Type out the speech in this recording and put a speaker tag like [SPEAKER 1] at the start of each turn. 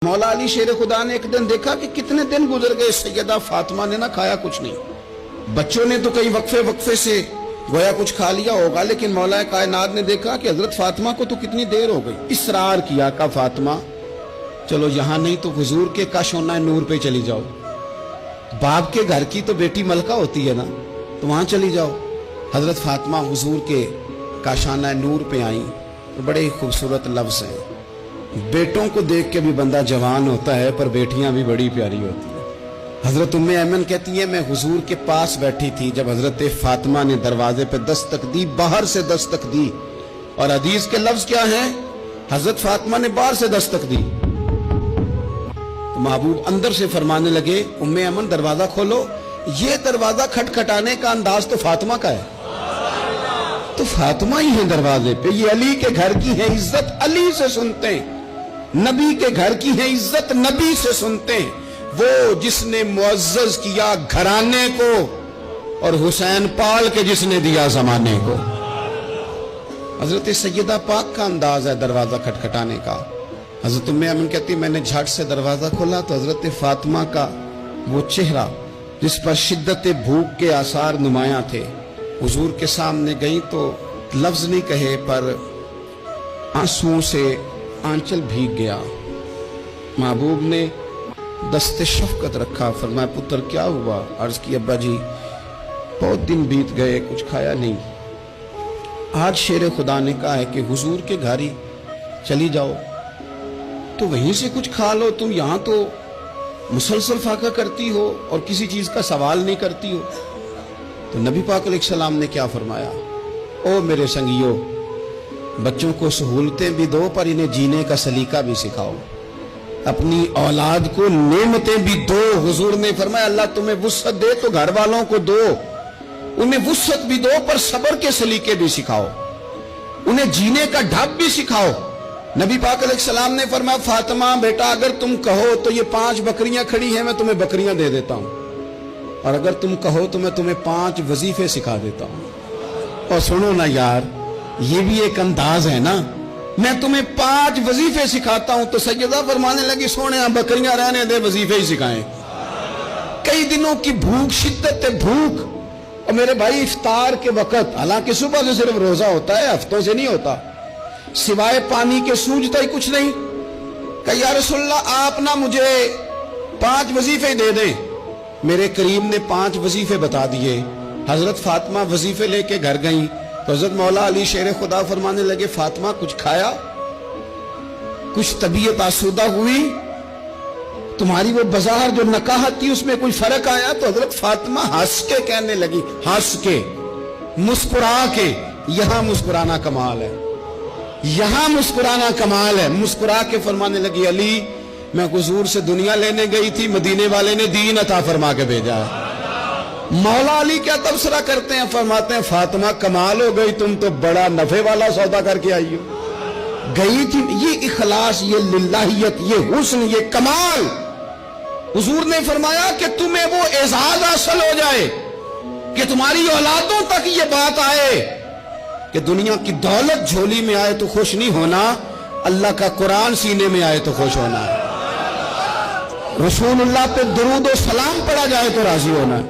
[SPEAKER 1] مولا علی شیر خدا نے ایک دن دیکھا کہ کتنے دن گزر گئے، سیدہ فاطمہ نے نہ کھایا کچھ نہیں۔ بچوں نے تو کئی وقفے سے گویا کچھ کھا لیا ہوگا، لیکن مولا کائنات نے دیکھا کہ حضرت فاطمہ کو تو کتنی دیر ہو گئی۔ اصرار کیا کہ فاطمہ چلو یہاں نہیں تو حضور کے کاشانہ نور پہ چلی جاؤ، باپ کے گھر کی تو بیٹی ملکہ ہوتی ہے نا، تو وہاں چلی جاؤ۔ حضرت فاطمہ حضور کے کاشانہ نور پہ آئیں تو بڑے خوبصورت لفظ ہیں۔ بیٹوں کو دیکھ کے بھی بندہ جوان ہوتا ہے، پر بیٹیاں بھی بڑی پیاری ہوتی ہیں۔ حضرت ام ایمن کہتی ہیں میں حضور کے پاس بیٹھی تھی جب حضرت فاطمہ نے دروازے پہ دستک دی، باہر سے دستک دی، اور حدیث کے لفظ کیا ہیں؟ حضرت فاطمہ نے باہر سے دستک دی تو محبوب اندر سے فرمانے لگے ام ایمن دروازہ کھولو۔ یہ دروازہ کھٹکھٹانے کا انداز تو فاطمہ کا ہے، تو فاطمہ ہی ہیں دروازے پہ، یہ علی کے گھر کی ہے عزت، علی سے سنتے ہیں، نبی کے گھر کی ہے عزت، نبی سے سنتے ہیں۔ وہ جس نے معزز کیا گھرانے کو اور حسین پال کے جس نے دیا زمانے کو۔ حضرت سیدہ پاک کا انداز ہے دروازہ کھٹکھٹانے کا۔ حضرت ام ایمن کہتی میں نے جھٹ سے دروازہ کھولا تو حضرت فاطمہ کا وہ چہرہ جس پر شدت بھوک کے آثار نمایاں تھے، حضور کے سامنے گئی تو لفظ نہیں کہے پر آنسوؤں سے آنچل بھیگ گیا۔ محبوب نے دست شفقت رکھا، فرمایا پتر کیا ہوا؟ عرض کی ابا جی بہت دن بیت گئے، کچھ کھایا نہیں، آج شیر خدا نے کہا ہے کہ حضور کے گھر ہی چلی جاؤ تو وہیں سے کچھ کھا لو، تم یہاں تو مسلسل فاقہ کرتی ہو اور کسی چیز کا سوال نہیں کرتی ہو۔ تو نبی پاک علیہ السلام نے کیا فرمایا؟ او میرے سنگیو، بچوں کو سہولتیں بھی دو پر انہیں جینے کا سلیقہ بھی سکھاؤ، اپنی اولاد کو نعمتیں بھی دو۔ حضور نے فرمایا اللہ تمہیں وسعت دے تو گھر والوں کو دو، انہیں وسعت بھی دو پر صبر کے سلیقے بھی سکھاؤ، انہیں جینے کا ڈھب بھی سکھاؤ۔ نبی پاک علیہ السلام نے فرمایا فاطمہ بیٹا اگر تم کہو تو یہ 5 بکریاں کھڑی ہیں میں تمہیں بکریاں دے دیتا ہوں، اور اگر تم کہو تو میں تمہیں 5 وظیفے سکھا دیتا ہوں۔ اور سنو نا یار، یہ بھی ایک انداز ہے نا، میں تمہیں 5 وظیفے سکھاتا ہوں۔ تو سیدہ فرمانے لگی سونے بکریاں رہنے دے، وظیفے ہی سکھائیں۔ کئی دنوں کی بھوک، شدت بھوک، اور میرے بھائی افطار کے وقت، حالانکہ صبح سے صرف روزہ ہوتا ہے، ہفتوں سے نہیں ہوتا، سوائے پانی کے سوجتا ہی کچھ نہیں۔ کہ یا رسول اللہ آپ نہ مجھے 5 وظیفے دے دیں۔ میرے کریم نے 5 وظیفے بتا دیے۔ حضرت فاطمہ وظیفے لے کے گھر گئیں تو حضرت مولا علی شیر خدا فرمانے لگے فاطمہ کچھ کھایا؟ کچھ طبیعت آسودہ ہوئی؟ تمہاری وہ بازار جو نکاحت تھی اس میں کوئی فرق آیا؟ تو حضرت فاطمہ ہنس کے کہنے لگی، ہنس کے، مسکرا کے، یہاں مسکرانا کمال ہے، یہاں مسکرانا کمال ہے۔ مسکرا کے فرمانے لگی علی میں حضور سے دنیا لینے گئی تھی، مدینے والے نے دین عطا فرما کے بھیجا ہے۔ مولا علی کیا تبصرہ کرتے ہیں؟ فرماتے ہیں فاطمہ کمال ہو گئی، تم تو بڑا نفع والا سودا کر کے آئی ہو، گئی تھی۔ یہ اخلاص، یہ للہیت، یہ حسن، یہ کمال، حضور نے فرمایا کہ تمہیں وہ اعزاز حاصل ہو جائے کہ تمہاری اولادوں تک یہ بات آئے کہ دنیا کی دولت جھولی میں آئے تو خوش نہیں ہونا، اللہ کا قرآن سینے میں آئے تو خوش ہونا، رسول اللہ پہ درود و سلام پڑھا جائے تو راضی ہونا۔